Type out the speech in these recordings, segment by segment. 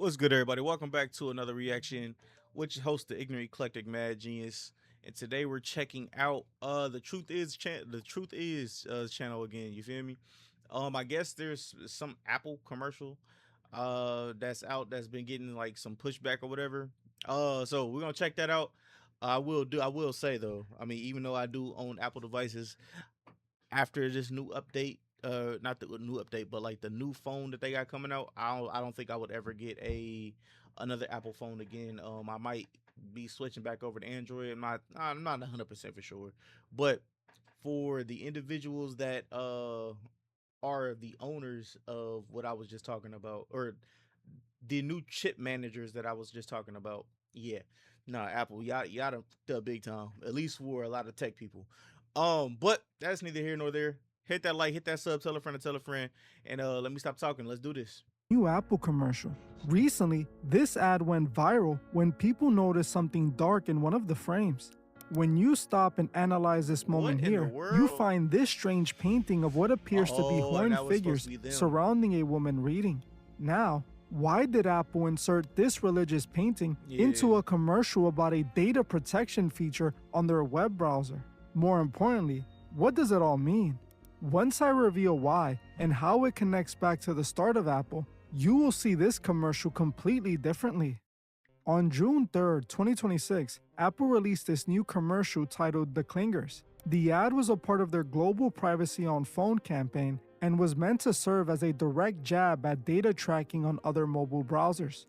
What's good, everybody? Welcome back to another reaction, which hosts the Ignorant Eclectic Mad Genius. And today we're checking out the truth is channel again. You feel me? I guess there's some Apple commercial that's out that's been getting like some pushback or whatever. So we're gonna check that out. I will say though, I mean, even though I do own Apple devices, after this new update, not the new update, but like the new phone that they got coming out, I don't think I would ever get another Apple phone again. I might be switching back over to Android. I'm not 100% for sure, but for the individuals that are the owners of what I was just talking about, or the new chip managers that I was just talking about, yeah, nah, Apple, y'all the big time, at least for a lot of tech people. But that's neither here nor there. Hit that like, hit that sub, tell a friend, and let me stop talking. Let's do this. New Apple commercial. Recently, this ad went viral when people noticed something dark in one of the frames. When you stop and analyze this moment What in the here, you world? find this strange painting of what appears to be Oh, and horned that was supposed figures to be them. surrounding a woman reading. Now, why did Apple insert this religious painting into Yeah. a commercial about a data protection feature on their web browser? More importantly, what does it all mean? Once I reveal why and how it connects back to the start of Apple, you will see this commercial completely differently. On June 3rd, 2026, Apple released this new commercial titled The Clingers. The ad was a part of their global privacy on phone campaign and was meant to serve as a direct jab at data tracking on other mobile browsers.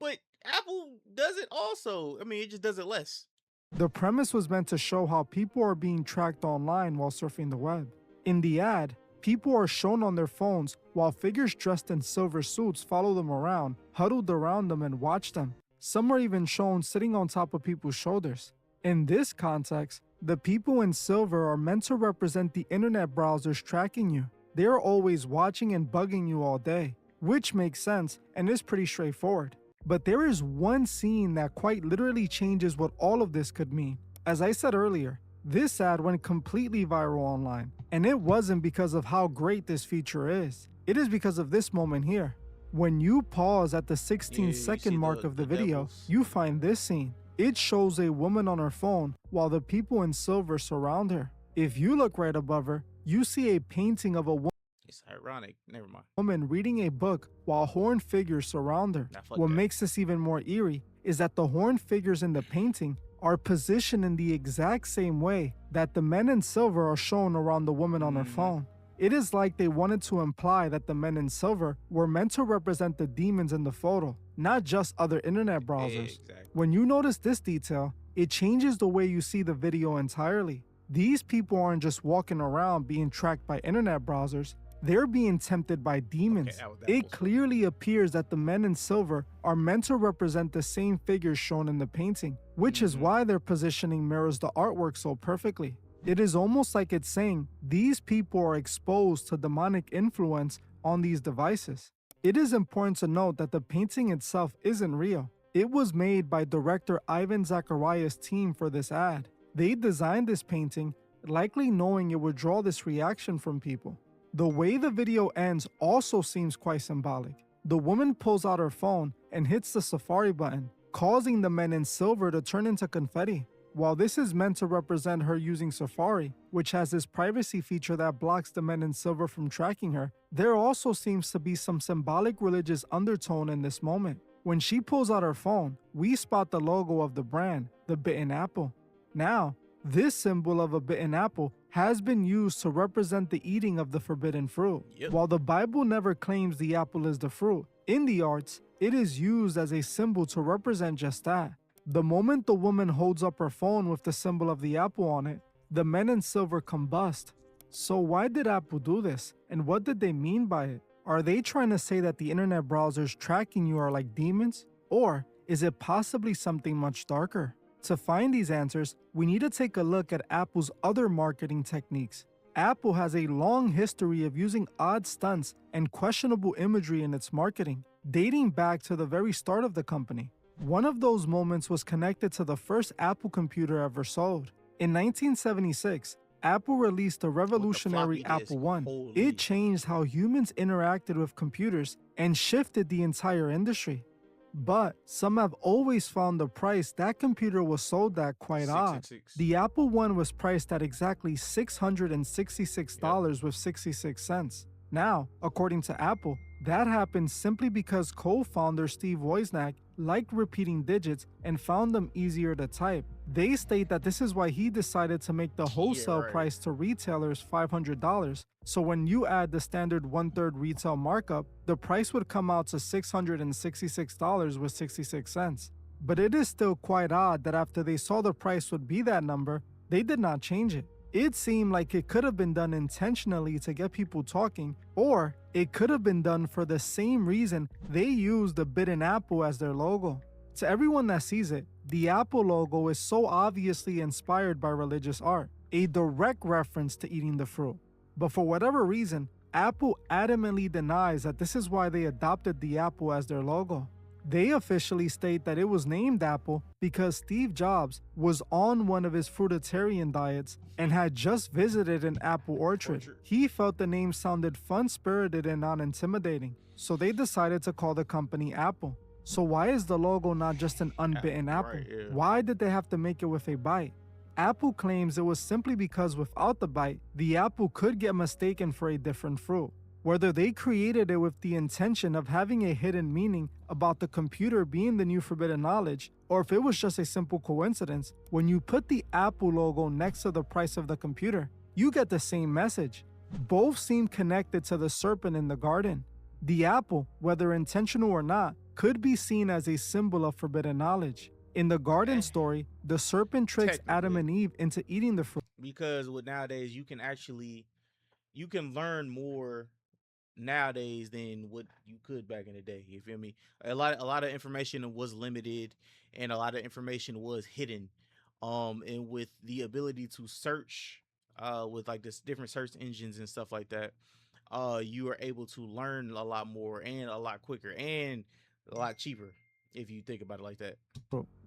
But Apple does it also. I mean, it just does it less. The premise was meant to show how people are being tracked online while surfing the web. In the ad, people are shown on their phones while figures dressed in silver suits follow them around, huddled around them, and watch them. Some are even shown sitting on top of people's shoulders. In this context, the people in silver are meant to represent the internet browsers tracking you. They are always watching and bugging you all day, which makes sense and is pretty straightforward. But there is one scene that quite literally changes what all of this could mean. As I said earlier, this ad went completely viral online, and it wasn't because of how great this feature is. It is because of this moment here. When you pause at the 16-second see mark of the video, devils. you find this scene. It shows a woman on her phone while the people in silver surround her. If you look right above her, you see a painting of a It's ironic. Never mind. woman reading a book while horned figures surround her. Nah, fuck What that. makes this even more eerie is that the horned figures in the painting are positioned in the exact same way that the men in silver are shown around the woman on her phone. It is like they wanted to imply that the men in silver were meant to represent the demons in the photo, not just other internet browsers. Exactly. When you notice this detail, it changes the way you see the video entirely. These people aren't just walking around being tracked by internet browsers, they're being tempted by demons. that was that It bullshit. clearly appears that the men in silver are meant to represent the same figures shown in the painting, which is why their positioning mirrors the artwork so perfectly. It is almost like it's saying these people are exposed to demonic influence on these devices. It is important to note that the painting itself isn't real. It was made by director Ivan Zacharias' team for this ad. They designed this painting, likely knowing it would draw this reaction from people. The way the video ends also seems quite symbolic. The woman pulls out her phone and hits the Safari button, causing the men in silver to turn into confetti. While this is meant to represent her using Safari, which has this privacy feature that blocks the men in silver from tracking her, there also seems to be some symbolic religious undertone in this moment. When she pulls out her phone, we spot the logo of the brand, the bitten apple. Now, this symbol of a bitten apple has been used to represent the eating of the forbidden fruit. Yep. While the Bible never claims the apple is the fruit, in the arts, it is used as a symbol to represent just that. The moment the woman holds up her phone with the symbol of the apple on it, the men in silver combust. So why did Apple do this, and what did they mean by it? Are they trying to say that the internet browsers tracking you are like demons? Or is it possibly something much darker? To find these answers, we need to take a look at Apple's other marketing techniques. Apple has a long history of using odd stunts and questionable imagery in its marketing, dating back to the very start of the company. One of those moments was connected to the first Apple computer ever sold. In 1976, Apple released the revolutionary floppy disk. Apple One. Holy. It changed how humans interacted with computers and shifted the entire industry. But some have always found the price that computer was sold at quite odd. 666. The Apple One was priced at exactly $666 Yep. with 66 cents. Now, according to Apple, that happened simply because co-founder Steve Wozniak liked repeating digits and found them easier to type. They state that this is why he decided to make the wholesale right. price to retailers $500. So when you add the standard 1/3 retail markup, the price would come out to $666 with 66 cents. But it is still quite odd that after they saw the price would be that number, they did not change it. It seemed like it could have been done intentionally to get people talking, or it could have been done for the same reason they used the bitten apple as their logo. To everyone that sees it, the Apple logo is so obviously inspired by religious art, a direct reference to eating the fruit. But for whatever reason, Apple adamantly denies that this is why they adopted the apple as their logo. They officially state that it was named Apple because Steve Jobs was on one of his fruitarian diets and had just visited an apple orchard. He felt the name sounded fun-spirited and not intimidating, so they decided to call the company Apple. So why is the logo not just an unbitten apple? Right, yeah. Why did they have to make it with a bite? Apple claims it was simply because without the bite, the apple could get mistaken for a different fruit. Whether they created it with the intention of having a hidden meaning about the computer being the new forbidden knowledge, or if it was just a simple coincidence, when you put the Apple logo next to the price of the computer, you get the same message. Both seem connected to the serpent in the garden. The apple, whether intentional or not, could be seen as a symbol of forbidden knowledge. In the garden story, the serpent tricks Adam and Eve into eating the fruit. Because with nowadays you can learn more nowadays than what you could back in the day. You feel me? A lot of information was limited, and a lot of information was hidden. And with the ability to search, with like this different search engines and stuff like that, you are able to learn a lot more and a lot quicker and a lot cheaper if you think about it like that.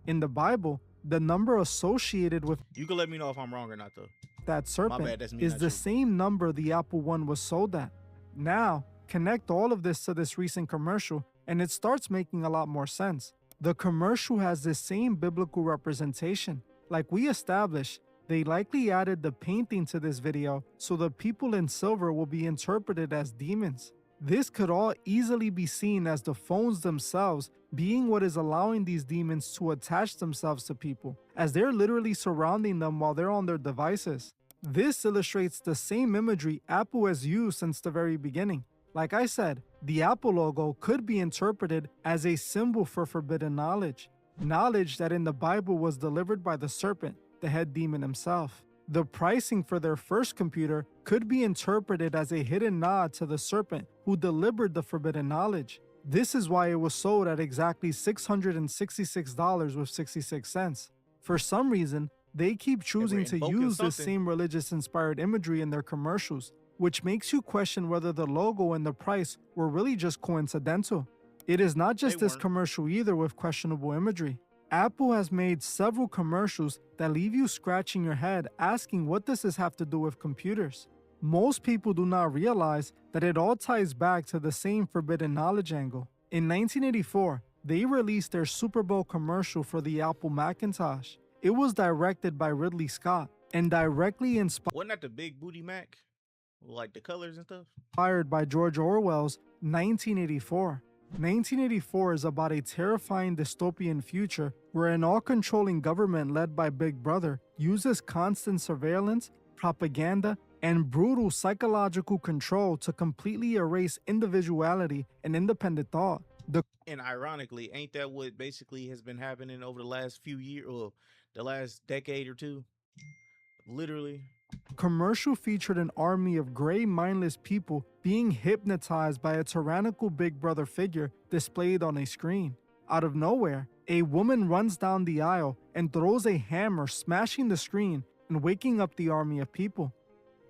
In the Bible, the number associated with You can let me know if I'm wrong or not, though. that serpent bad, that's me, is not the you. same number the Apple One was sold at. Now, connect all of this to this recent commercial, and it starts making a lot more sense. The commercial has the same biblical representation. Like we established, they likely added the painting to this video so the people in silver will be interpreted as demons. This could all easily be seen as the phones themselves being what is allowing these demons to attach themselves to people, as they're literally surrounding them while they're on their devices. This illustrates the same imagery Apple has used since the very beginning. Like I said, the Apple logo could be interpreted as a symbol for forbidden knowledge. Knowledge that in the Bible was delivered by the serpent, the head demon himself. The pricing for their first computer could be interpreted as a hidden nod to the serpent who delivered the forbidden knowledge. This is why it was sold at exactly $666 with 66 cents. For some reason, they keep choosing to invoking use the something. same religious-inspired imagery in their commercials, which makes you question whether the logo and the price were really just coincidental. It is not just They this weren't. commercial either with questionable imagery. Apple has made several commercials that leave you scratching your head asking what does this have to do with computers. Most people do not realize that it all ties back to the same forbidden knowledge angle. In 1984, they released their Super Bowl commercial for the Apple Macintosh. It was directed by Ridley Scott and directly Wasn't that the big booty Mac? Like the colors and stuff? inspired by George Orwell's 1984. 1984 is about a terrifying dystopian future where an all-controlling government led by Big Brother uses constant surveillance, propaganda, and brutal psychological control to completely erase individuality and independent thought. The And ironically, ain't that what basically has been happening over the last few years or the last decade or two? Literally. commercial featured an army of gray, mindless people being hypnotized by a tyrannical Big Brother figure displayed on a screen. Out of nowhere, a woman runs down the aisle and throws a hammer, smashing the screen and waking up the army of people.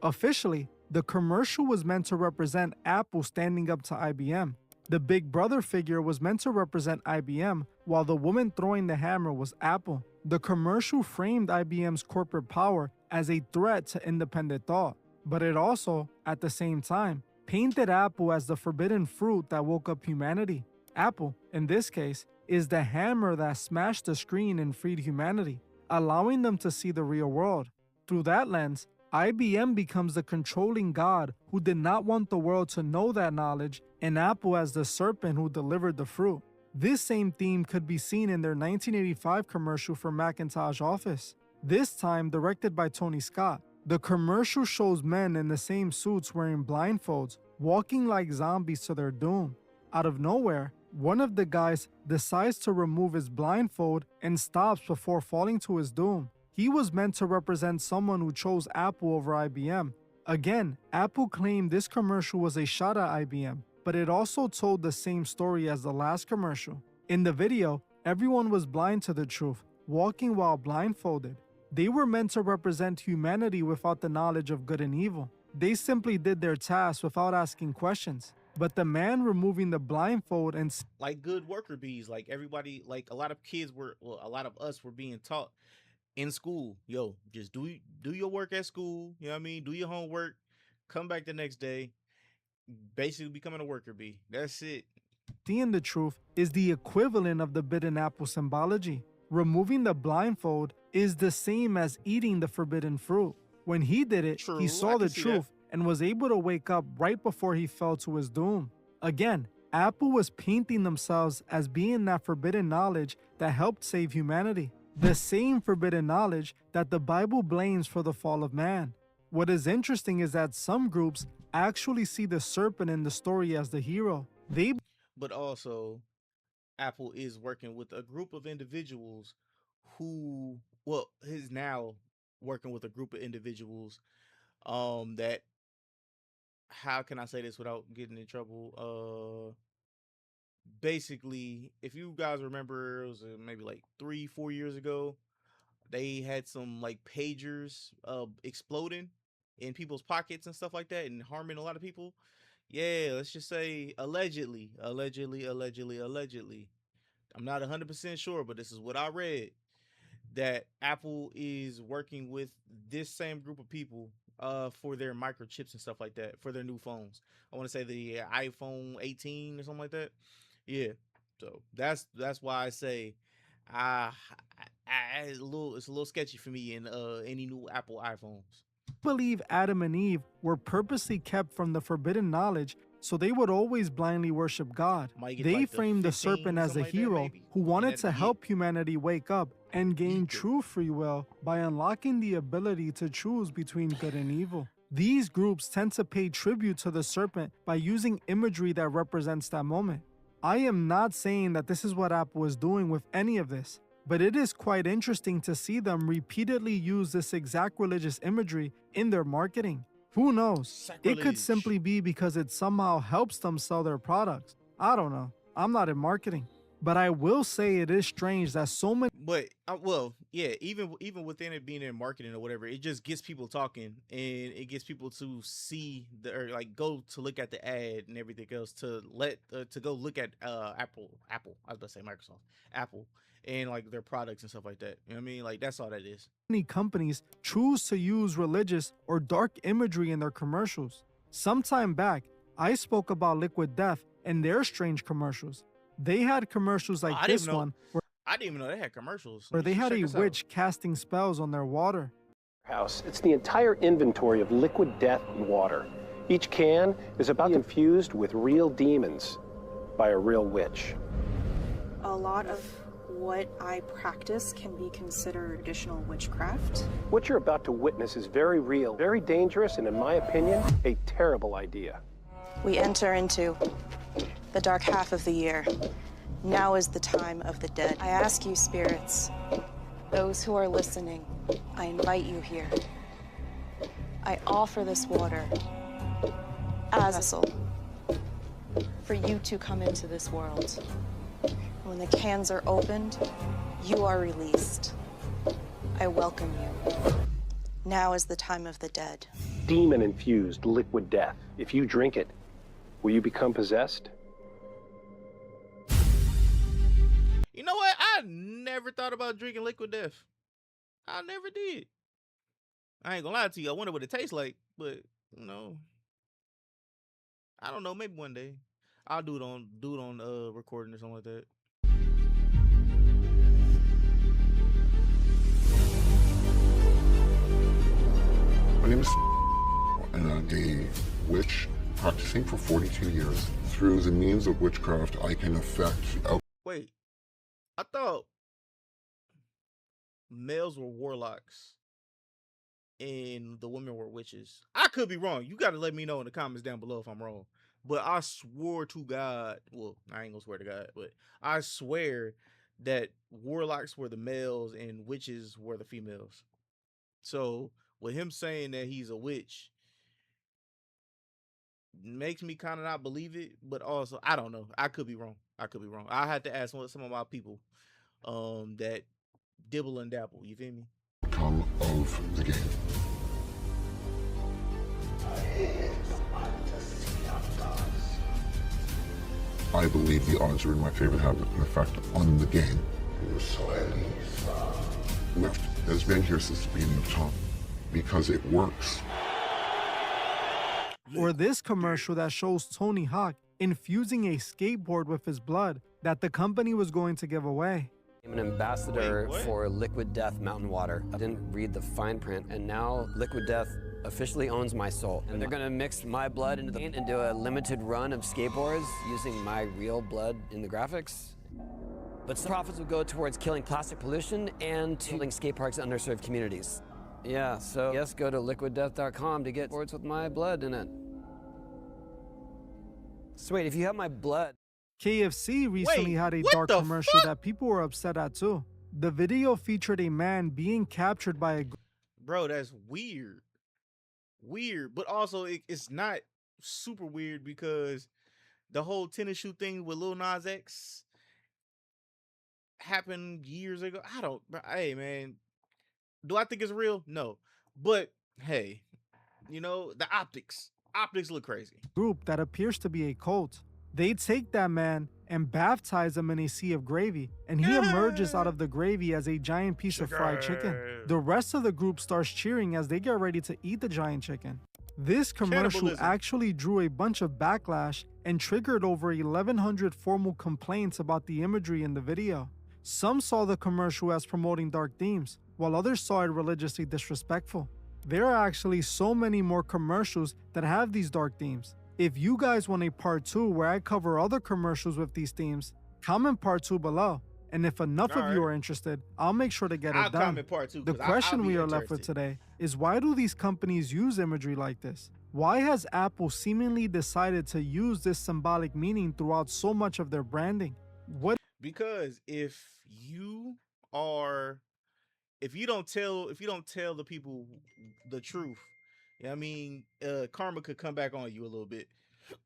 Officially, the commercial was meant to represent Apple standing up to IBM. The Big Brother figure was meant to represent IBM, while the woman throwing the hammer was Apple. The commercial framed IBM's corporate power as a threat to independent thought, but it also, at the same time, painted Apple as the forbidden fruit that woke up humanity. Apple, in this case, is the hammer that smashed the screen and freed humanity, allowing them to see the real world. Through that lens, IBM becomes the controlling god who did not want the world to know that knowledge, and Apple as the serpent who delivered the fruit. This same theme could be seen in their 1985 commercial for Macintosh Office, this time directed by Tony Scott. The commercial shows men in the same suits wearing blindfolds, walking like zombies to their doom. Out of nowhere, one of the guys decides to remove his blindfold and stops before falling to his doom. He was meant to represent someone who chose Apple over IBM. Again, Apple claimed this commercial was a shot at IBM, but it also told the same story as the last commercial. In the video, everyone was blind to the truth, walking while blindfolded. They were meant to represent humanity without the knowledge of good and evil. They simply did their task without asking questions. But the man removing the blindfold and Like good worker bees, like everybody, like a lot of kids were, well, a lot of us were being taught in school, yo, just do your work at school, you know what I mean? Do your homework, come back the next day, basically becoming a worker bee. That's it. seeing the truth is the equivalent of the bitten apple symbology. Removing the blindfold is the same as eating the forbidden fruit. When he did it, True, he I saw can the see truth and was able to wake up right before he fell to his doom. Again, Apple was painting themselves as being that forbidden knowledge that helped save humanity. The same forbidden knowledge that the Bible blames for the fall of man. What is interesting is that some groups actually see the serpent in the story as the hero. They But also, Apple is working with a group of individuals who, well, is now working with a group of individuals that, how can I say this without getting in trouble? Basically, if you guys remember, it was maybe like 3-4 years ago, they had some like pagers exploding in people's pockets and stuff like that and harming a lot of people. Yeah, let's just say allegedly. I'm not 100% sure, but this is what I read, that Apple is working with this same group of people for their microchips and stuff like that for their new phones. I want to say the iPhone 18 or something like that. Yeah. So that's why I say I, it's a little sketchy for me in any new Apple iPhones. believe Adam and Eve were purposely kept from the forbidden knowledge so they would always blindly worship God. Might get They like the framed the 15, serpent as a something like that, hero maybe. who wanted And to that, yeah. help humanity wake up and gain Yeah. true free will by unlocking the ability to choose between good and evil. These groups tend to pay tribute to the serpent by using imagery that represents that moment. I am not saying that this is what Apple is doing with any of this, but it is quite interesting to see them repeatedly use this exact religious imagery in their marketing. Who knows? It could Sacrilege. simply be because it somehow helps them sell their products. I don't know. I'm not in marketing. But I will say it is strange that so many But well, yeah, even within it being in marketing or whatever, it just gets people talking and it gets people to see the, or like go to look at the ad and everything else, to go look at Apple. I was about to say Microsoft, Apple, and like their products and stuff like that. You know what I mean? Like that's all that is. companies choose to use religious or dark imagery in their commercials. Sometime back, I spoke about Liquid Death and their strange commercials. They had commercials like I didn't this even know. one I didn't even know they had commercials. where Let me they just had check a this out. witch casting spells on their water. House. It's the entire inventory of liquid death and water. Each can is about infused with real demons by a real witch. A lot of what I practice can be considered traditional witchcraft. What you're about to witness is very real, very dangerous, and in my opinion, a terrible idea. We enter into the dark half of the year. Now is the time of the dead. I ask you, spirits, those who are listening, I invite you here. I offer this water as a vessel for you to come into this world. When the cans are opened, you are released. I welcome you. Now is the time of the dead. Demon-infused liquid death. If you drink it, will you become possessed? You know what? I never thought about drinking Liquid Death. I never did. I ain't gonna lie to you. I wonder what it tastes like, but you know, I don't know. Maybe one day I'll do it on recording or something like that. My name is and I'm a witch practicing for 42 years. Through the means of witchcraft, I can affect Wait, I thought males were warlocks and the women were witches. I could be wrong. You got to let me know in the comments down below if I'm wrong. But I swore to God, well, I ain't gonna swear to God, but I swear that warlocks were the males and witches were the females. So with him saying that he's a witch makes me kind of not believe it, but also I don't know. I could be wrong. I could be wrong. I had to ask some of my people that dibble and dabble. You feel me? outcome of the game. I believe the odds are in my favor to have an effect on the game. Left has been here since the beginning of time because it works. Or this commercial that shows Tony Hawk infusing a skateboard with his blood that the company was going to give away. I'm an ambassador Wait, what? for Liquid Death Mountain Water. I didn't read the fine print, and now Liquid Death officially owns my soul. And they're gonna mix my blood into the paint and do a limited run of skateboards using my real blood in the graphics. But some profits will go towards killing plastic pollution and to building skate parks in underserved communities. Yeah, so yes, go to liquiddeath.com to get boards with my blood in it. So wait, if you have my blood, KFC recently Wait, had a what dark the commercial fuck? that people were upset at too. The video featured a man being captured by a Bro, that's weird. Weird, but also it's not super weird because the whole tennis shoe thing with Lil Nas X happened years ago. I don't. Hey, man, do I think it's real? No, but hey, you know the optics. Optics look crazy. group that appears to be a cult. They take that man and baptize him in a sea of gravy, and he emerges out of the gravy as a giant piece of fried chicken. Sugar. The rest of the group starts cheering as they get ready to eat the giant chicken. This commercial Cannibalism. actually drew a bunch of backlash and triggered over 1,100 formal complaints about the imagery in the video. Some saw the commercial as promoting dark themes, while others saw it religiously disrespectful. There are actually so many more commercials that have these dark themes. If you guys want a part 2 where I cover other commercials with these themes, comment part 2 below. And if enough of you Alright. are interested, I'll make sure to get I'll it done. comment part 2. The question we are left with today is, why do these companies use imagery like this? Why has Apple seemingly decided to use this symbolic meaning throughout so much of their branding? What Because if you don't tell the people the truth, I mean, karma could come back on you a little bit.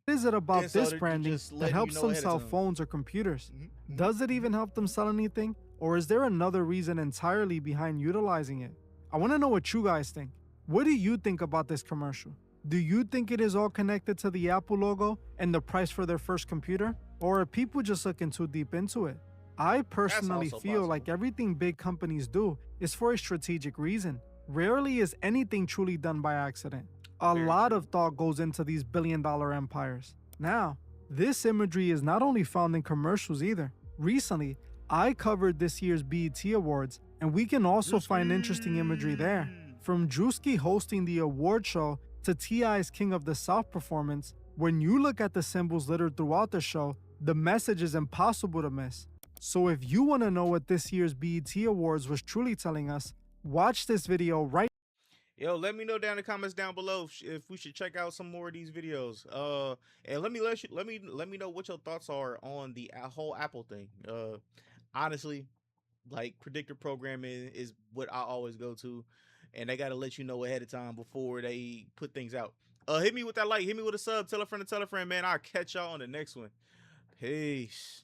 is it about And so this they're branding just that letting you helps know them ahead of sell time. phones or computers? Mhm. Does it even help them sell anything? Or is there another reason entirely behind utilizing it? I want to know what you guys think. What do you think about this commercial? Do you think it is all connected to the Apple logo and the price for their first computer? Or are people just looking too deep into it? I personally also feel possible. like everything big companies do is for a strategic reason. Rarely is anything truly done by accident. A Very lot true. of thought goes into these billion-dollar empires. Now, this imagery is not only found in commercials either. Recently, I covered this year's BET Awards, and we can also find interesting imagery there. From Drewski hosting the award show to T.I.'s King of the South performance, when you look at the symbols littered throughout the show, the message is impossible to miss. So if you want to know what this year's BET Awards was truly telling us, watch this video right Yo, let me know down in the comments down below if we should check out some more of these videos. And let me know what your thoughts are on the whole Apple thing. Honestly, like predictive programming is what I always go to, and they gotta let you know ahead of time before they put things out. Hit me with that like, hit me with a sub, tell a friend to tell a friend, man. I'll catch y'all on the next one. Peace.